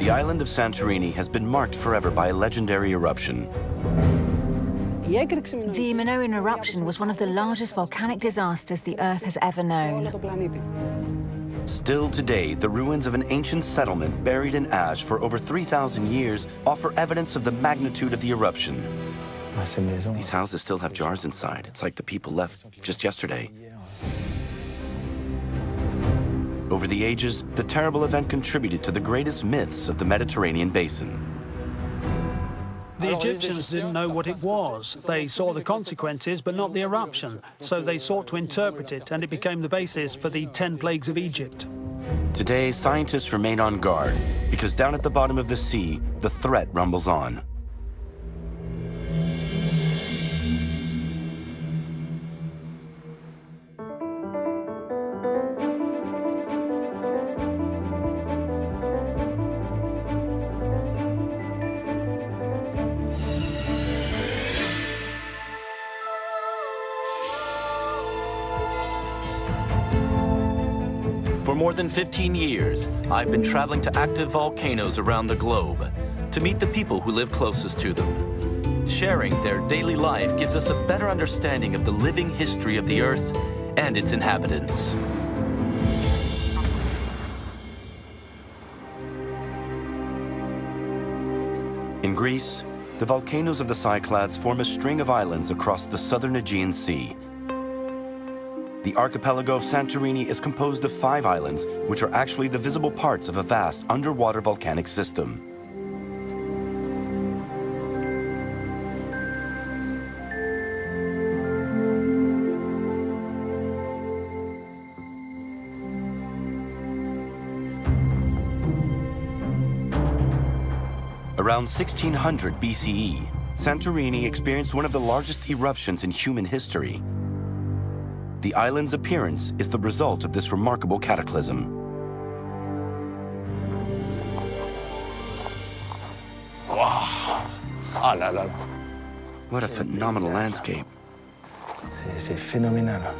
The island of Santorini has been marked forever by a legendary eruption. The Minoan eruption was one of the largest volcanic disasters the Earth has ever known. Still today, the ruins of an ancient settlement buried in ash for over 3,000 years offer evidence of the magnitude of the eruption. These houses still have jars inside. It's like the people left just yesterday. Over the ages, the terrible event contributed to the greatest myths of the Mediterranean basin. The Egyptians didn't know what it was. They saw the consequences, but not the eruption. So they sought to interpret it, and it became the basis for the 10 plagues of Egypt. Today, scientists remain on guard because down at the bottom of the sea, the threat rumbles on. For more than 15 years, I've been traveling to active volcanoes around the globe to meet the people who live closest to them. Sharing their daily life gives us a better understanding of the living history of the Earth and its inhabitants. In Greece, the volcanoes of the Cyclades form a string of islands across the southern Aegean Sea. The archipelago of Santorini is composed of 5 islands, which are actually the visible parts of a vast underwater volcanic system. Around 1600 BCE, Santorini experienced one of the largest eruptions in human history. The island's appearance is the result of this remarkable cataclysm. Wow. Ah là là. What a phenomenal landscape. C'est phénoménal.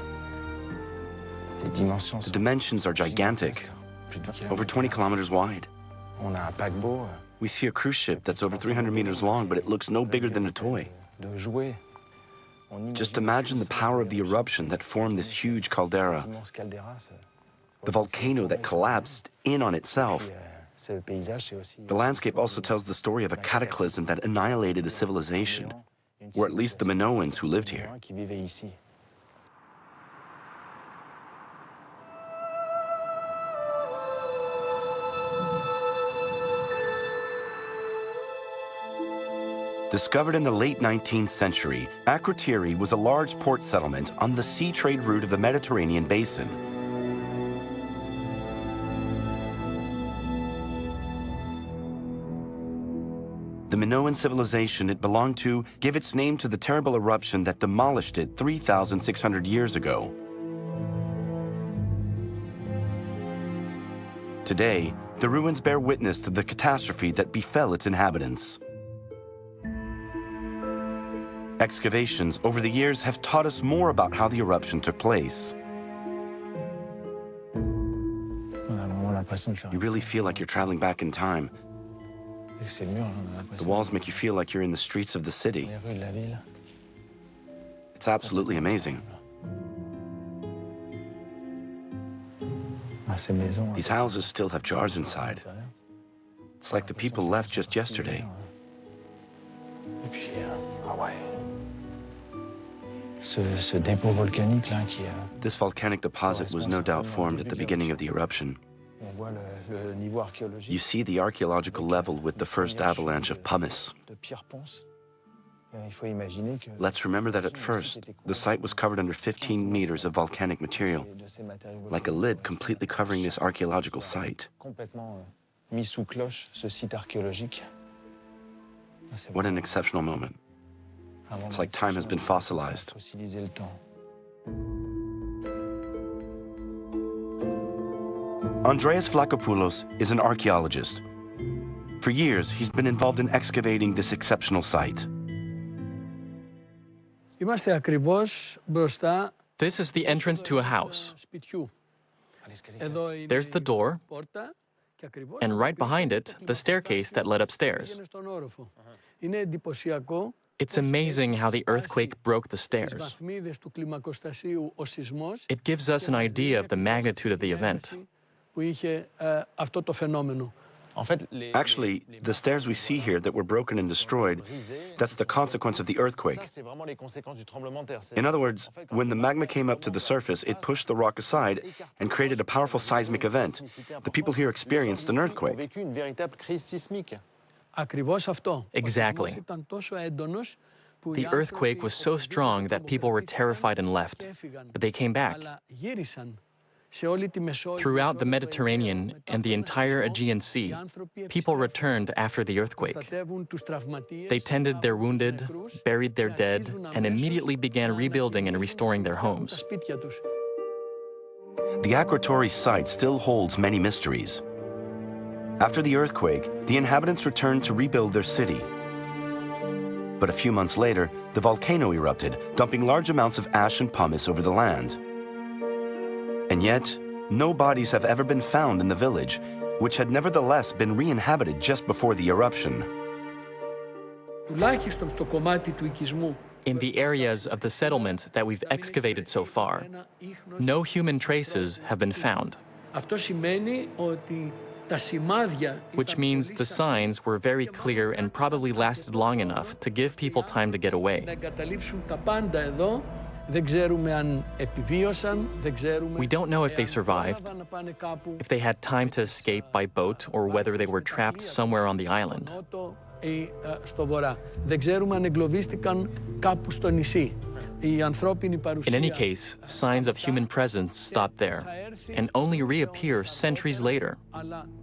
The dimensions are gigantic, over 20 kilometers wide. On a un paquebot. We see a cruise ship that's over 300 meters long, but it looks no bigger than a toy. Just imagine the power of the eruption that formed this huge caldera, the volcano that collapsed in on itself. The landscape also tells the story of a cataclysm that annihilated a civilization, or at least the Minoans who lived here. Discovered in the late 19th century, Akrotiri was a large port settlement on the sea trade route of the Mediterranean basin. The Minoan civilization it belonged to gave its name to the terrible eruption that demolished it 3,600 years ago. Today, the ruins bear witness to the catastrophe that befell its inhabitants. Excavations over the years have taught us more about how the eruption took place. You really feel like you're traveling back in time. The walls make you feel like you're in the streets of the city. It's absolutely amazing. These houses still have jars inside. It's like the people left just yesterday. This volcanic deposit was no doubt formed at the beginning of the eruption. You see the archaeological level with the first avalanche of pumice. Let's remember that at first, the site was covered under 15 meters of volcanic material, like a lid completely covering this archaeological site. What an exceptional moment. It's like time has been fossilized. Andreas Vlachopoulos is an archaeologist. For years, he's been involved in excavating this exceptional site. This is the entrance to a house. There's the door, and right behind it, the staircase that led upstairs. It's amazing how the earthquake broke the stairs. It gives us an idea of the magnitude of the event. Actually, the stairs we see here that were broken and destroyed, that's the consequence of the earthquake. In other words, when the magma came up to the surface, it pushed the rock aside and created a powerful seismic event. The people here experienced an earthquake. Exactly. The earthquake was so strong that people were terrified and left, but they came back. Throughout the Mediterranean and the entire Aegean Sea, people returned after the earthquake. They tended their wounded, buried their dead, and immediately began rebuilding and restoring their homes. The Akrotiri site still holds many mysteries. After the earthquake, the inhabitants returned to rebuild their city. But a few months later, the volcano erupted, dumping large amounts of ash and pumice over the land. And yet, no bodies have ever been found in the village, which had nevertheless been re-inhabited just before the eruption. In the areas of the settlement that we've excavated so far, no human traces have been found, which means the signs were very clear and probably lasted long enough to give people time to get away. We don't know if they survived, if they had time to escape by boat, or whether they were trapped somewhere on the island. In any case, signs of human presence stop there and only reappear centuries later,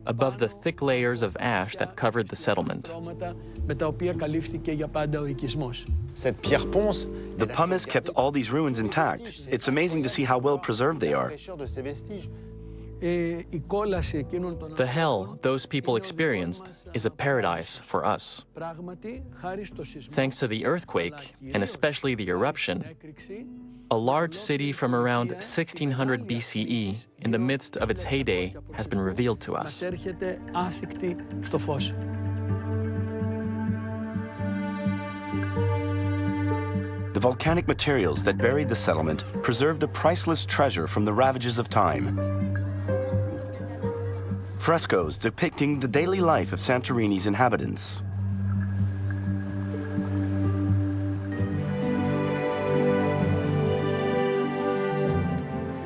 above the thick layers of ash that covered the settlement. The pumice kept all these ruins intact. It's amazing to see how well preserved they are. The hell those people experienced is a paradise for us. Thanks to the earthquake, and especially the eruption, a large city from around 1600 BCE, in the midst of its heyday, has been revealed to us. The volcanic materials that buried the settlement preserved a priceless treasure from the ravages of time. Frescoes depicting the daily life of Santorini's inhabitants.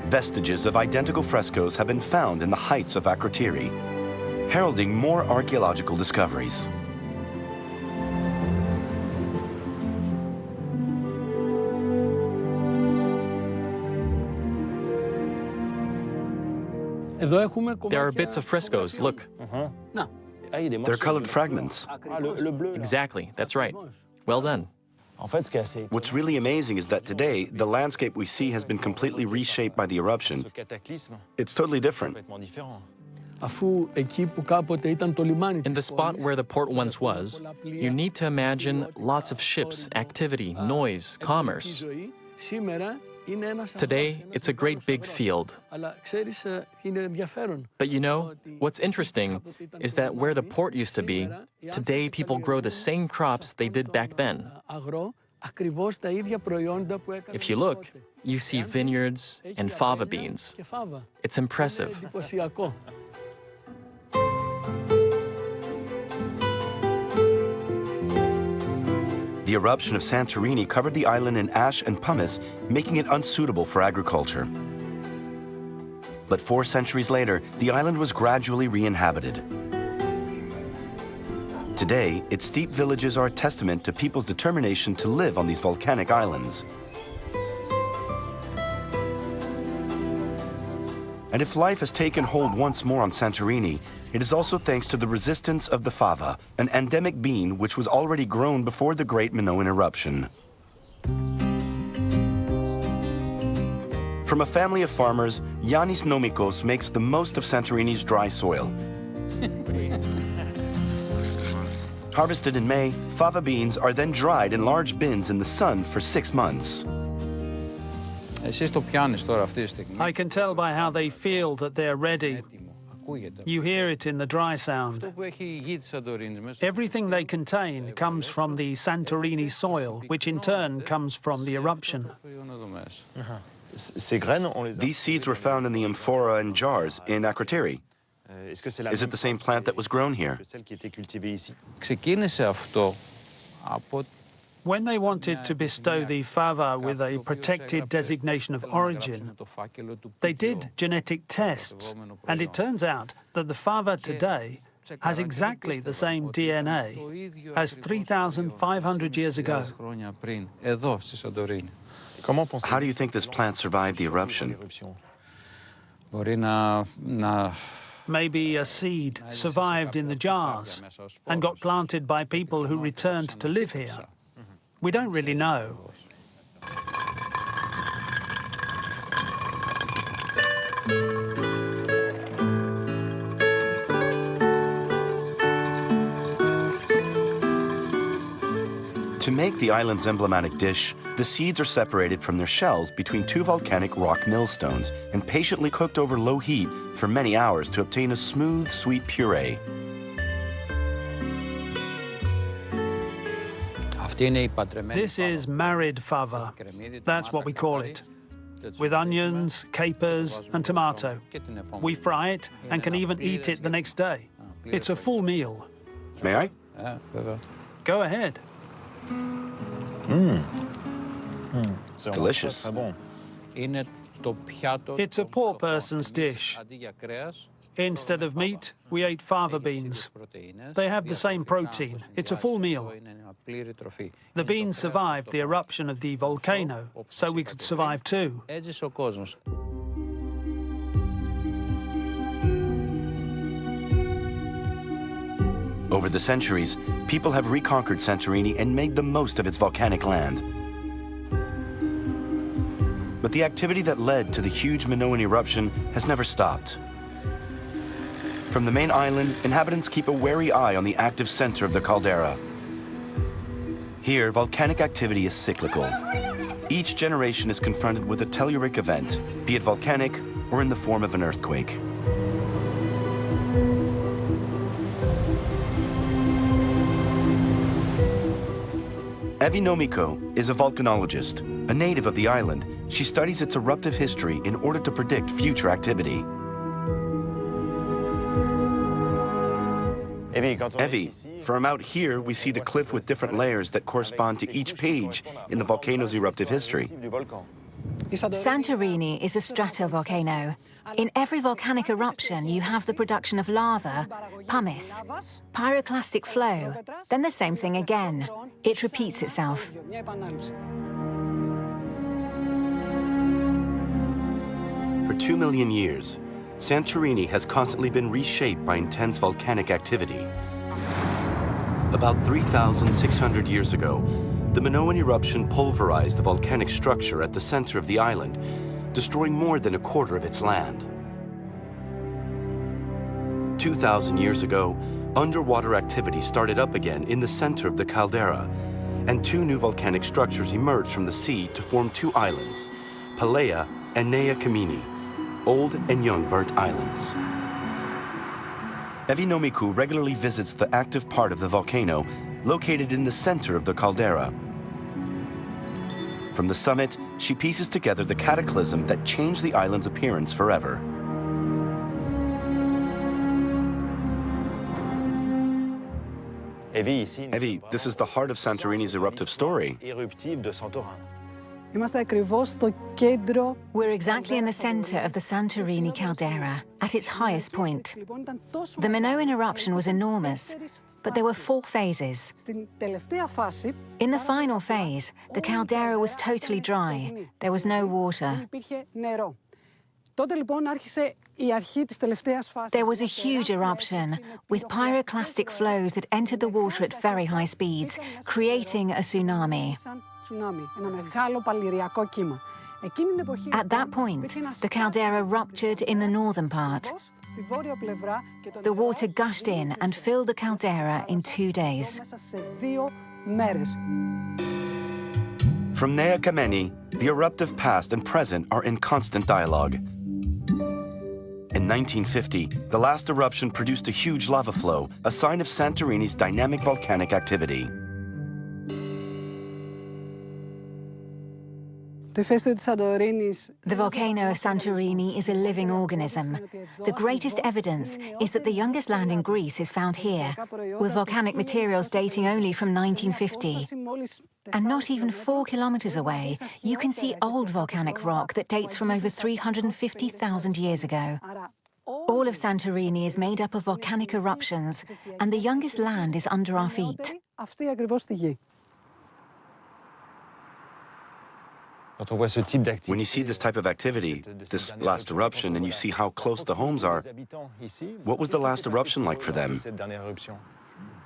Vestiges of identical frescoes have been found in the heights of Akrotiri, heralding more archaeological discoveries. There are bits of frescoes, look. They're colored fragments. Exactly, that's right. Well done. What's really amazing is that today, the landscape we see has been completely reshaped by the eruption. It's totally different. In the spot where the port once was, you need to imagine lots of ships, activity, noise, commerce. Today, it's a great big field. But you know, what's interesting is that where the port used to be, today people grow the same crops they did back then. If you look, you see vineyards and fava beans. It's impressive. The eruption of Santorini covered the island in ash and pumice, making it unsuitable for agriculture. But 4 centuries later, the island was gradually re-inhabited. Today, its steep villages are a testament to people's determination to live on these volcanic islands. And if life has taken hold once more on Santorini, it is also thanks to the resistance of the fava, an endemic bean which was already grown before the Great Minoan eruption. From a family of farmers, Yannis Nomikos makes the most of Santorini's dry soil. Harvested in May, fava beans are then dried in large bins in the sun for 6 months. I can tell by how they feel that they're ready. You hear it in the dry sound. Everything they contain comes from the Santorini soil, which in turn comes from the eruption. These seeds were found in the amphora and jars in Akrotiri. Is it the same plant that was grown here? When they wanted to bestow the fava with a protected designation of origin, they did genetic tests, and it turns out that the fava today has exactly the same DNA as 3,500 years ago. How do you think this plant survived the eruption? Maybe a seed survived in the jars and got planted by people who returned to live here. We don't really know. To make the island's emblematic dish, the seeds are separated from their shells between two volcanic rock millstones and patiently cooked over low heat for many hours to obtain a smooth, sweet puree. This is married fava. That's what we call it. With onions, capers, and tomato. We fry it and can even eat it the next day. It's a full meal. May I? Go ahead. It's delicious. It's a poor person's dish. Instead of meat, we ate fava beans. They have the same protein. It's a full meal. The beans survived the eruption of the volcano, so we could survive too. Over the centuries, people have reconquered Santorini and made the most of its volcanic land. But the activity that led to the huge Minoan eruption has never stopped. From the main island, inhabitants keep a wary eye on the active center of the caldera. Here, volcanic activity is cyclical. Each generation is confronted with a telluric event, be it volcanic or in the form of an earthquake. Evi Nomiko is a volcanologist, a native of the island. She studies its eruptive history in order to predict future activity. Evi, from out here, we see the cliff with different layers that correspond to each page in the volcano's eruptive history. Santorini is a stratovolcano. In every volcanic eruption, you have the production of lava, pumice, pyroclastic flow, then the same thing again. It repeats itself. For 2 million years, Santorini has constantly been reshaped by intense volcanic activity. About 3,600 years ago, the Minoan eruption pulverized the volcanic structure at the center of the island, destroying more than a quarter of its land. 2,000 years ago, underwater activity started up again in the center of the caldera, and two new volcanic structures emerged from the sea to form two islands, Pelea and Nea Kameni, old and young burnt islands. Evi Nomiku regularly visits the active part of the volcano, located in the center of the caldera. From the summit, she pieces together the cataclysm that changed the island's appearance forever. Evi, this is the heart of Santorini's eruptive story. We're exactly in the center of the Santorini caldera, at its highest point. The Minoan eruption was enormous, but there were 4 phases. In the final phase, the caldera was totally dry. There was no water. There was a huge eruption, with pyroclastic flows that entered the water at very high speeds, creating a tsunami. At that point, the caldera ruptured in the northern part. The water gushed in and filled the caldera in 2 days. From Nea Kameni, the eruptive past and present are in constant dialogue. In 1950, the last eruption produced a huge lava flow, a sign of Santorini's dynamic volcanic activity. The volcano of Santorini is a living organism. The greatest evidence is that the youngest land in Greece is found here, with volcanic materials dating only from 1950. And not even 4 kilometers away, you can see old volcanic rock that dates from over 350,000 years ago. All of Santorini is made up of volcanic eruptions, and the youngest land is under our feet. When you see this type of activity, this last eruption, and you see how close the homes are, what was the last eruption like for them?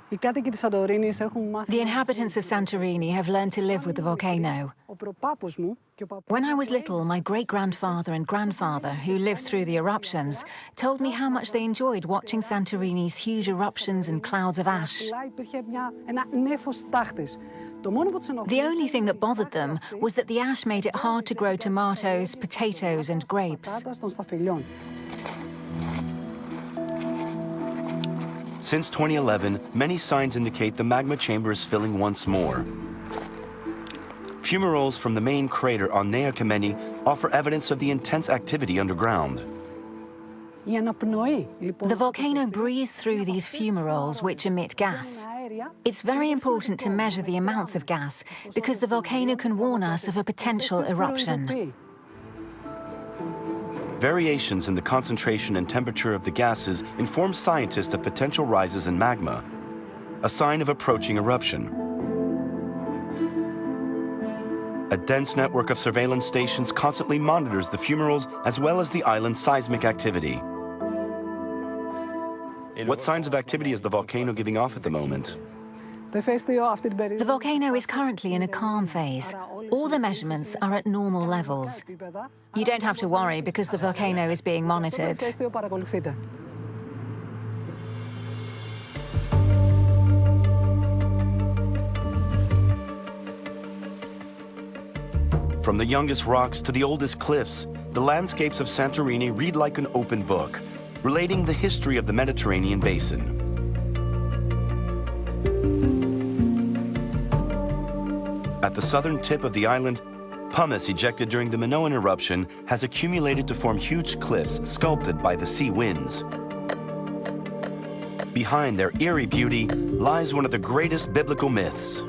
The inhabitants of Santorini have learned to live with the volcano. When I was little, my great-grandfather and grandfather, who lived through the eruptions, told me how much they enjoyed watching Santorini's huge eruptions and clouds of ash. The only thing that bothered them was that the ash made it hard to grow tomatoes, potatoes, and grapes. Since 2011, many signs indicate the magma chamber is filling once more. Fumaroles from the main crater on Nea Kameni offer evidence of the intense activity underground. The volcano breathes through these fumaroles, which emit gas. It's very important to measure the amounts of gas, because the volcano can warn us of a potential eruption. Variations in the concentration and temperature of the gases inform scientists of potential rises in magma, a sign of approaching eruption. A dense network of surveillance stations constantly monitors the fumaroles as well as the island's seismic activity. What signs of activity is the volcano giving off at the moment? The volcano is currently in a calm phase. All the measurements are at normal levels. You don't have to worry because the volcano is being monitored. From the youngest rocks to the oldest cliffs, the landscapes of Santorini read like an open book, relating the history of the Mediterranean basin. At the southern tip of the island, pumice ejected during the Minoan eruption has accumulated to form huge cliffs sculpted by the sea winds. Behind their eerie beauty lies one of the greatest biblical myths.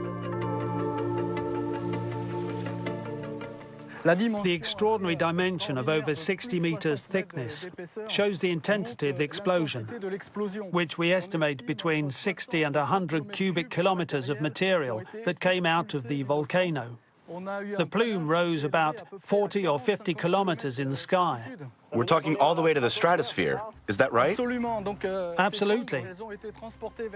The extraordinary dimension of over 60 meters thickness shows the intensity of the explosion, which we estimate between 60 and 100 cubic kilometers of material that came out of the volcano. The plume rose about 40 or 50 kilometers in the sky. We're talking all the way to the stratosphere. Is that right? Absolutely.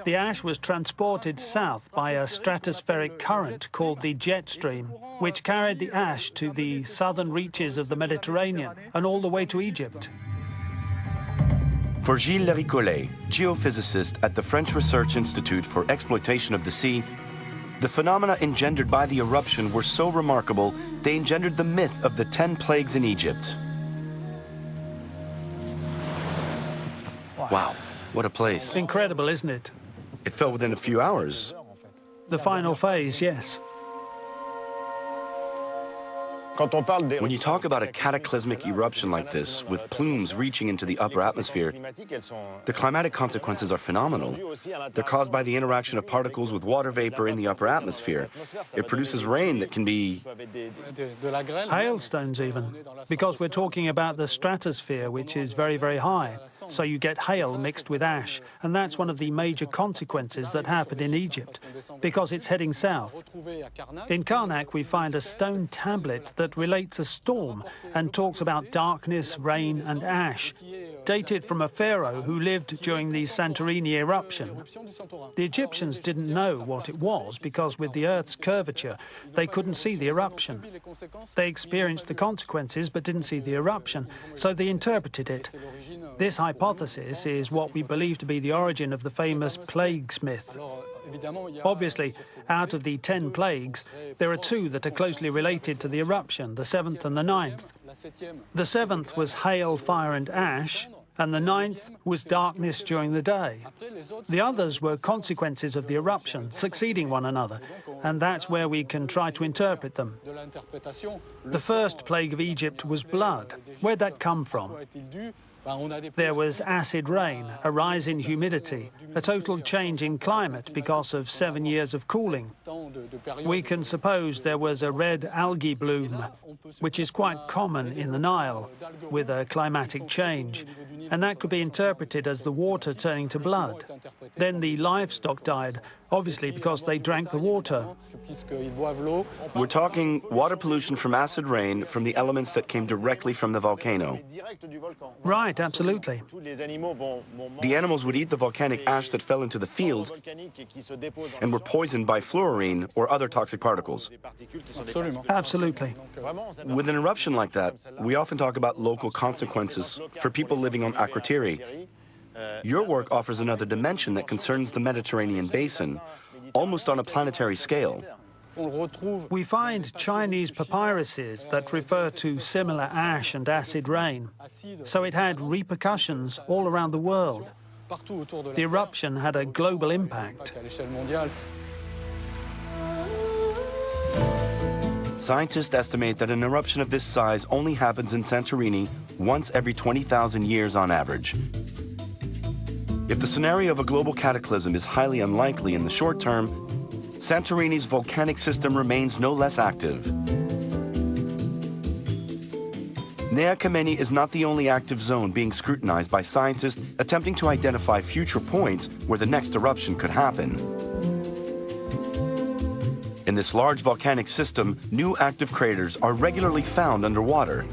The ash was transported south by a stratospheric current called the jet stream, which carried the ash to the southern reaches of the Mediterranean and all the way to Egypt. For Gilles Lericollet, geophysicist at the French Research Institute for Exploitation of the Sea, the phenomena engendered by the eruption were so remarkable, they engendered the myth of the 10 plagues in Egypt. Wow, what a place. Incredible, isn't it? It fell within a few hours. The final phase, yes. When you talk about a cataclysmic eruption like this, with plumes reaching into the upper atmosphere, the climatic consequences are phenomenal. They're caused by the interaction of particles with water vapor in the upper atmosphere. It produces rain that can be... hailstones even, because we're talking about the stratosphere, which is very, very high. So you get hail mixed with ash, and that's one of the major consequences that happened in Egypt, because it's heading south. In Karnak, we find a stone tablet that relates a storm and talks about darkness, rain and ash, dated from a pharaoh who lived during the Santorini eruption. The Egyptians didn't know what it was because with the Earth's curvature, they couldn't see the eruption. They experienced the consequences but didn't see the eruption, so they interpreted it. This hypothesis is what we believe to be the origin of the famous plagues myth. Obviously, out of the 10 plagues, there are 2 that are closely related to the eruption, the 7th and the 9th. The 7th was hail, fire and ash, and the 9th was darkness during the day. The others were consequences of the eruption, succeeding one another, and that's where we can try to interpret them. The first plague of Egypt was blood. Where'd that come from? There was acid rain, a rise in humidity, a total change in climate because of 7 years of cooling. We can suppose there was a red algae bloom, which is quite common in the Nile, with a climatic change, and that could be interpreted as the water turning to blood. Then the livestock died, obviously because they drank the water. We're talking water pollution from acid rain from the elements that came directly from the volcano. Right, absolutely. The animals would eat the volcanic ash that fell into the fields and were poisoned by fluorine or other toxic particles. Absolutely. With an eruption like that, we often talk about local consequences for people living on Akrotiri. Your work offers another dimension that concerns the Mediterranean basin, almost on a planetary scale. We find Chinese papyruses that refer to similar ash and acid rain, so it had repercussions all around the world. The eruption had a global impact. Scientists estimate that an eruption of this size only happens in Santorini once every 20,000 years on average. If the scenario of a global cataclysm is highly unlikely in the short term, Santorini's volcanic system remains no less active. Nea Kameni is not the only active zone being scrutinized by scientists attempting to identify future points where the next eruption could happen. In this large volcanic system, new active craters are regularly found underwater,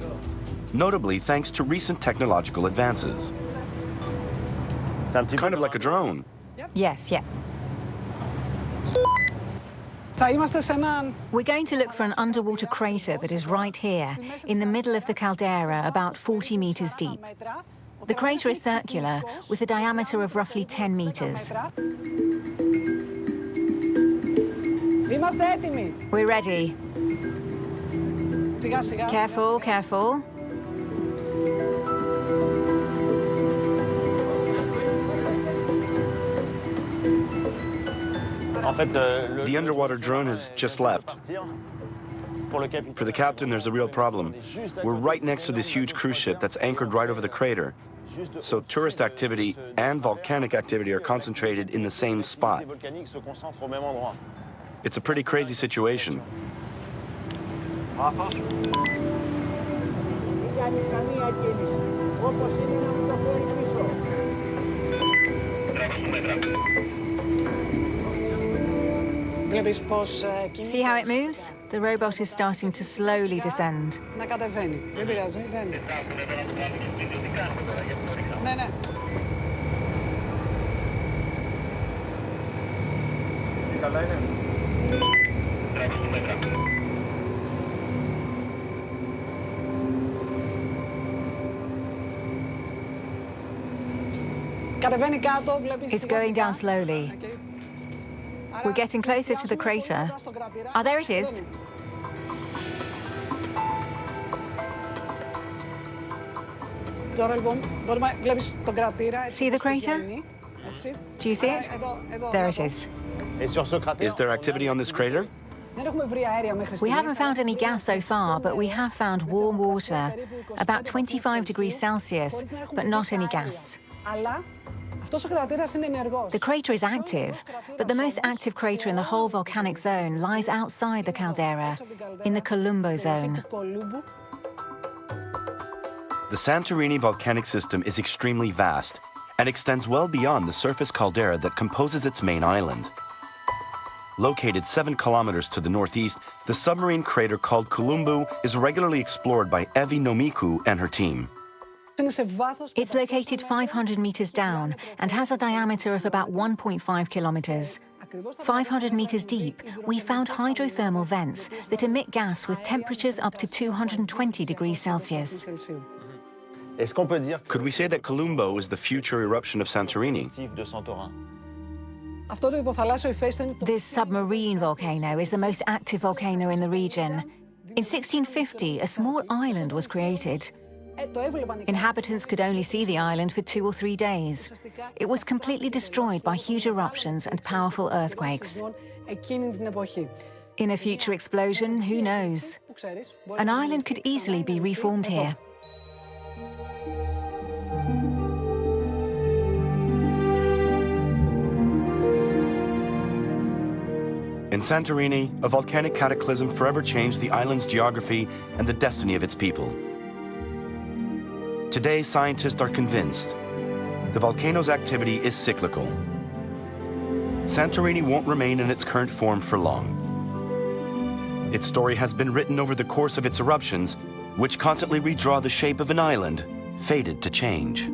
notably thanks to recent technological advances. Kind of like a drone. Yes, yeah. We're going to look for an underwater crater that is right here, in the middle of the caldera, about 40 meters deep. The crater is circular, with a diameter of roughly 10 meters. We're ready. Careful, careful. The underwater drone has just left. For the captain, there's a real problem. We're right next to this huge cruise ship that's anchored right over the crater. So tourist activity and volcanic activity are concentrated in the same spot. It's a pretty crazy situation. See how it moves? The robot is starting to slowly descend. It's going down slowly. We're getting closer to the crater. Ah, there it is. See the crater? Do you see it? There it is. Is there activity on this crater? We haven't found any gas so far, but we have found warm water, about 25 degrees Celsius, but not any gas. The crater is active, but the most active crater in the whole volcanic zone lies outside the caldera, in the Colombo zone. The Santorini volcanic system is extremely vast and extends well beyond the surface caldera that composes its main island. Located 7 kilometers to the northeast, the submarine crater called Colombo is regularly explored by Evi Nomiku and her team. It's located 500 meters down and has a diameter of about 1.5 kilometers. 500 meters deep, we found hydrothermal vents that emit gas with temperatures up to 220 degrees Celsius. Could we say that Colombo is the future eruption of Santorini? This submarine volcano is the most active volcano in the region. In 1650, a small island was created. Inhabitants could only see the island for 2 or 3 days. It was completely destroyed by huge eruptions and powerful earthquakes. In a future explosion, who knows? An island could easily be reformed here. In Santorini, a volcanic cataclysm forever changed the island's geography and the destiny of its people. Today, scientists are convinced the volcano's activity is cyclical. Santorini won't remain in its current form for long. Its story has been written over the course of its eruptions, which constantly redraw the shape of an island, fated to change.